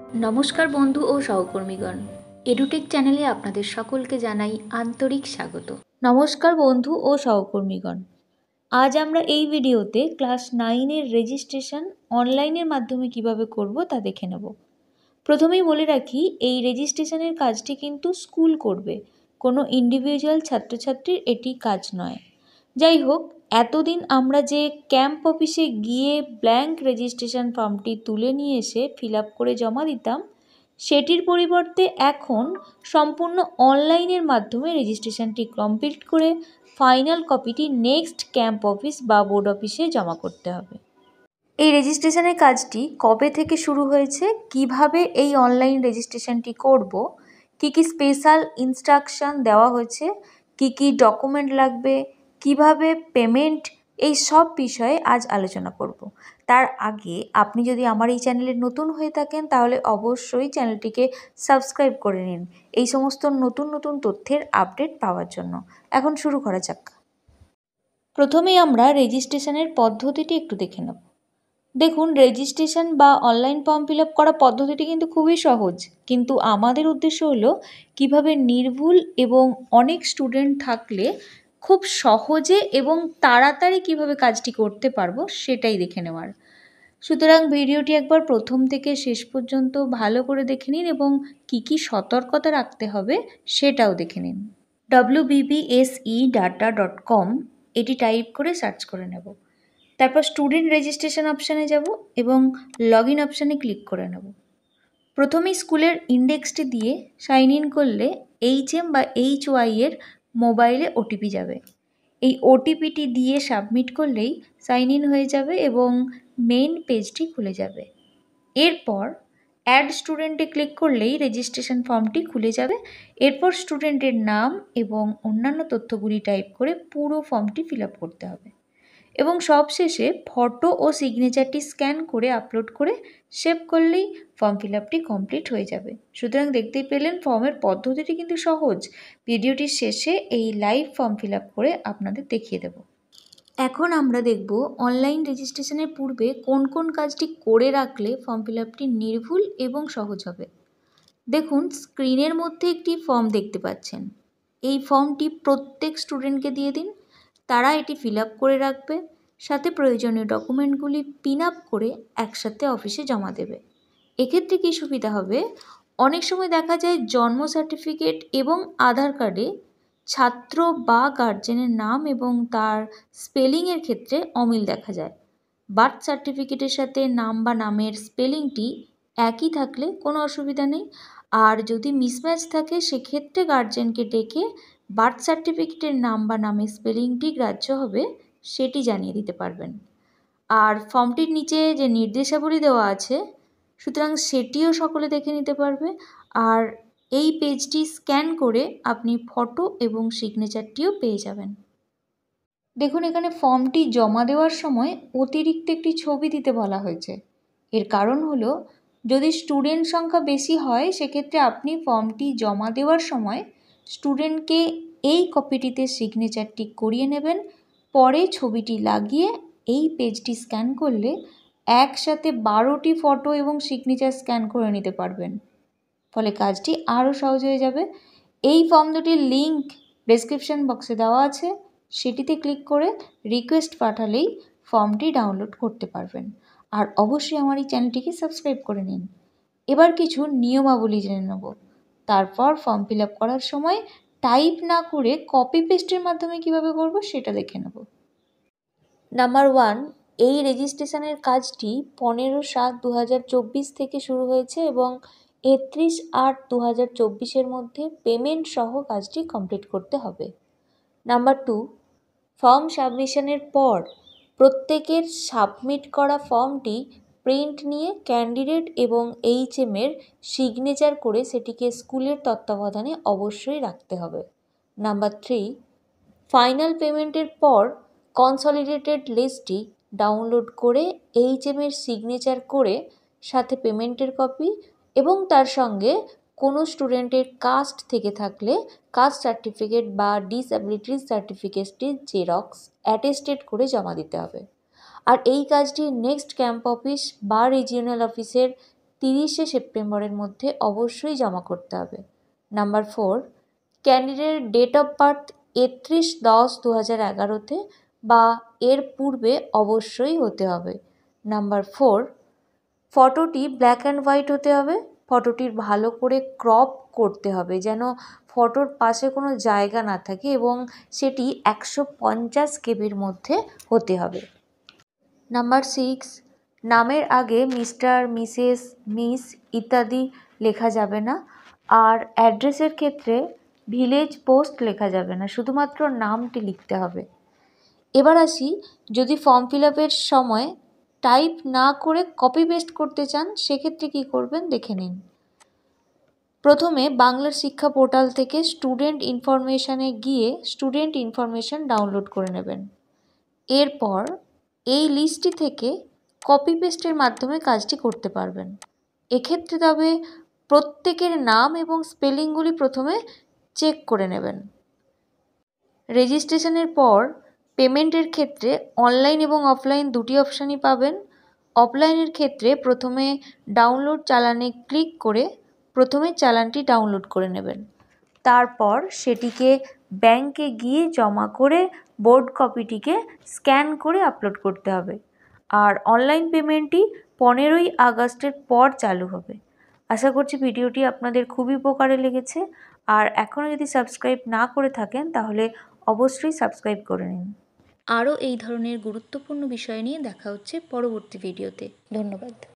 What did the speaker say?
নমস্কার বন্ধু ও সহকর্মীগণ, এডুটেক চ্যানেলে আপনাদের সকলকে জানাই আন্তরিক স্বাগত। নমস্কার বন্ধু ও সহকর্মীগণ, আজ আমরা এই ভিডিওতে ক্লাস 9-এর রেজিস্ট্রেশন অনলাইনের মাধ্যমে কিভাবে করব তা দেখে নেব। প্রথমেই বলে রাখি, এই রেজিস্ট্রেশনের কাজটি কিন্তু স্কুল করবে, কোনো ইন্ডিভিজুয়াল ছাত্রছাত্রীর এটি কাজ নয়। যাই হোক, এতদিন আমরা যে ক্যাম্প অফিসে গিয়ে ব্ল্যাঙ্ক রেজিস্ট্রেশন ফর্মটি তুলে নিয়ে এসে ফিল আপ করে জমা দিতাম, সেটির পরিবর্তে এখন সম্পূর্ণ অনলাইনের মাধ্যমে রেজিস্ট্রেশনটি কমপ্লিট করে ফাইনাল কপিটি নেক্সট ক্যাম্প অফিস বা বোর্ড অফিসে জমা করতে হবে। এই রেজিস্ট্রেশনের কাজটি কবে থেকে শুরু হয়েছে, কিভাবে এই অনলাইন রেজিস্ট্রেশনটি করব, কি কি স্পেশাল ইনস্ট্রাকশন দেওয়া হয়েছে, কি কি ডকুমেন্ট লাগবে, কিভাবে পেমেন্ট, এই সব বিষয়ে আজ আলোচনা করব। তার আগে আপনি যদি আমার এই চ্যানেলে নতুন হয়ে থাকেন তাহলে অবশ্যই চ্যানেলটিকে সাবস্ক্রাইব করে নিন এই সমস্ত নতুন নতুন তথ্যের আপডেট পাওয়ার জন্য। এখন শুরু করা যাক। প্রথমেই আমরা রেজিস্ট্রেশনের পদ্ধতিটি একটু দেখে নেব। দেখুন, রেজিস্ট্রেশন বা অনলাইন ফর্ম ফিল আপ করা পদ্ধতিটি কিন্তু খুবই সহজ, কিন্তু আমাদের উদ্দেশ্য হলো কিভাবে নির্ভুল এবং অনেক স্টুডেন্ট থাকলে খুব সহজে এবং তাড়াতাড়ি কিভাবে কাজটি করতে পারবো সেটাই দেখে নেওয়ার। সুতরাং ভিডিওটি একবার প্রথম থেকে শেষ পর্যন্ত ভালো করে দেখে নিন এবং কি কি সতর্কতা রাখতে হবে সেটাও দেখে নিন। wbbsedata.com এটি টাইপ করে সার্চ করে নেব। তারপর স্টুডেন্ট রেজিস্ট্রেশন অপশানে যাব এবং লগ ইন অপশানে ক্লিক করে নেব। প্রথমেই স্কুলের ইন্ডেক্সটি দিয়ে সাইন ইন করলে HM বা HY এর মোবাইলে ওটিপি যাবে। এই ওটিপিটি দিয়ে সাবমিট করলেই সাইন ইন হয়ে যাবে এবং মেইন পেজটি খুলে যাবে। এরপর অ্যাড স্টুডেন্টে ক্লিক করলেই রেজিস্ট্রেশন ফর্মটি খুলে যাবে। এরপর স্টুডেন্টের নাম এবং অন্যান্য তথ্যগুলি টাইপ করে পুরো ফর্মটি ফিল আপ করতে হবে এবং সবশেষে ফটো ও সিগনেচারটি স্ক্যান করে আপলোড করে সেভ করলেই ফর্ম ফিল আপটি কমপ্লিট হয়ে যাবে। সুতরাং দেখতেই পেলেন, ফর্মের পদ্ধতিটি কিন্তু সহজ। ভিডিওটির শেষে এই লাইভ ফর্ম ফিল আপ করে আপনাদের দেখিয়ে দেব। এখন আমরা দেখব অনলাইন রেজিস্ট্রেশনের পূর্বে কোন কোন কাজটি করে রাখলে ফর্ম ফিল আপটি নির্ভুল এবং সহজ হবে। দেখুন, স্ক্রিনের মধ্যে একটি ফর্ম দেখতে পাচ্ছেন। এই ফর্মটি প্রত্যেক স্টুডেন্টকে দিয়ে দিন, তারা এটি ফিল আপ করে রাখবে, সাথে প্রয়োজনীয় ডকুমেন্টগুলি পিন আপ করে একসাথে অফিসে জমা দেবে। এক্ষেত্রে কী সুবিধা হবে, অনেক সময় দেখা যায় জন্ম সার্টিফিকেট এবং আধার কার্ডে ছাত্র বা গার্জেনের নাম এবং তার স্পেলিংয়ের ক্ষেত্রে অমিল দেখা যায়। বার্থ সার্টিফিকেটের সাথে নাম বা নামের স্পেলিংটি একই থাকলে কোনো অসুবিধা নেই, আর যদি মিসম্যাচ থাকে সেক্ষেত্রে গার্জেনকে ডেকে বার্থ সার্টিফিকেটের নাম বা নামের স্পেলিংটি গ্রাহ্য হবে সেটি জানিয়ে দিতে পারবেন। আর ফর্মটির নিচে যে নির্দেশাবলী দেওয়া আছে, সুতরাং সেটিও সকলে দেখে নিতে পারবে। আর এই পেজটি স্ক্যান করে আপনি ফটো এবং সিগনেচারটিও পেয়ে যাবেন। দেখুন, এখানে ফর্মটি জমা দেওয়ার সময় অতিরিক্ত একটি ছবি দিতে বলা হয়েছে। এর কারণ হলো, যদি স্টুডেন্ট সংখ্যা বেশি হয় সেক্ষেত্রে আপনি ফর্মটি জমা দেওয়ার সময় স্টুডেন্টকে এই কপিটিতে সিগনেচারটি করিয়ে নেবেন, পরে ছবিটি লাগিয়ে এই পেজটি স্ক্যান করলে একসাথে 12টি ফটো এবং সিগনেচার স্ক্যান করে নিতে পারবেন, ফলে কাজটি আরও সহজ হয়ে যাবে। এই ফর্ম দুটির লিঙ্ক ডেসক্রিপশন বক্সে দেওয়া আছে, সেটিতে ক্লিক করে রিকোয়েস্ট পাঠালেই ফর্মটি ডাউনলোড করতে পারবেন। আর অবশ্যই আমার এই চ্যানেলটিকে সাবস্ক্রাইব করে নিন। এবার কিছু নিয়মাবলী জেনে নেব, তারপর ফর্ম ফিল আপ করার সময় টাইপ না করে কপি পেস্টের মাধ্যমে কিভাবে করব সেটা দেখে নেব। নাম্বার 1, এই রেজিস্ট্রেশনের কাজটি 15/7/2024 থেকে শুরু হয়েছে এবং 31/8/2024 মধ্যে পেমেন্ট সহ কাজটি কমপ্লিট করতে হবে। নাম্বার 2, ফর্ম সাবমিশনের পর প্রত্যেকের সাবমিট করা ফর্মটি প্রিন্ট নিয়ে ক্যান্ডিডেট এবং HM এর সিগনেচার করে সেটিকে স্কুলের তত্ত্বাবধানে অবশ্যই রাখতে হবে। নাম্বার 3, ফাইনাল পেমেন্টের পর কনসলিডেটেড লিস্টটি ডাউনলোড করে HM এর সিগনেচার করে সাথে পেমেন্টের কপি এবং তার সঙ্গে কোনো স্টুডেন্টের কাস্ট থেকে থাকলে কাস্ট সার্টিফিকেট বা ডিসএবিলিটি সার্টিফিকেটটির জেরক্স অ্যাটেস্টেড করে জমা দিতে হবে। আর এই কাজটি নেক্সট ক্যাম্প অফিস বা রিজিওনাল অফিসের 30শে সেপ্টেম্বরের মধ্যে অবশ্যই জমা করতে হবে। নাম্বার 4, ক্যান্ডিডেটের ডেট অফ বার্থ 31/10/2011 বা এর পূর্বে অবশ্যই হতে হবে। নাম্বার 4, ফটোটি ব্ল্যাক অ্যান্ড হোয়াইট হতে হবে। ফটোটির ভালো করে ক্রপ করতে হবে, যেন ফটোর পাশে কোনো জায়গা না থাকে, এবং সেটি 150 কেবির মধ্যে হতে হবে। নাম্বার 6, নামের আগে মিস্টার, মিসেস, মিস ইত্যাদি লেখা যাবে না। আর অ্যাড্রেসের ক্ষেত্রে ভিলেজ, পোস্ট লেখা যাবে না, শুধুমাত্র নামটি লিখতে হবে। এবার আসি, যদি ফর্ম ফিল আপের সময় টাইপ না করে কপি পেস্ট করতে চান, সেক্ষেত্রে কী করবেন দেখে নিন। প্রথমে বাংলার শিক্ষা পোর্টাল থেকে স্টুডেন্ট ইনফরমেশানে গিয়ে স্টুডেন্ট ইনফরমেশান ডাউনলোড করে নেবেন। এরপর এই লিস্টটি থেকে কপি পেস্টের মাধ্যমে কাজটি করতে পারবেন। এক্ষেত্রে তবে প্রত্যেকের নাম এবং স্পেলিংগুলি প্রথমে চেক করে নেবেন। রেজিস্ট্রেশনের পর পেমেন্টের ক্ষেত্রে অনলাইন এবং অফলাইন দুটি অপশানই পাবেন। অফলাইনের ক্ষেত্রে প্রথমে ডাউনলোড চালানে ক্লিক করে প্রথমে চালানটি ডাউনলোড করে নেবেন। তারপর সেটিকে ব্যাংকে গিয়ে জমা করে বোর্ড কপিটিকে স্ক্যান করে আপলোড করতে হবে। আর অনলাইন পেমেন্টটি 15ই আগস্টের পর চালু হবে। আশা করছি ভিডিওটি আপনাদের খুবই উপকারে লেগেছে। আর এখনও যদি সাবস্ক্রাইব না করে থাকেন তাহলে অবশ্যই সাবস্ক্রাইব করে নিন। আরও এই ধরনের গুরুত্বপূর্ণ বিষয় নিয়ে দেখা হচ্ছে পরবর্তী ভিডিওতে। ধন্যবাদ।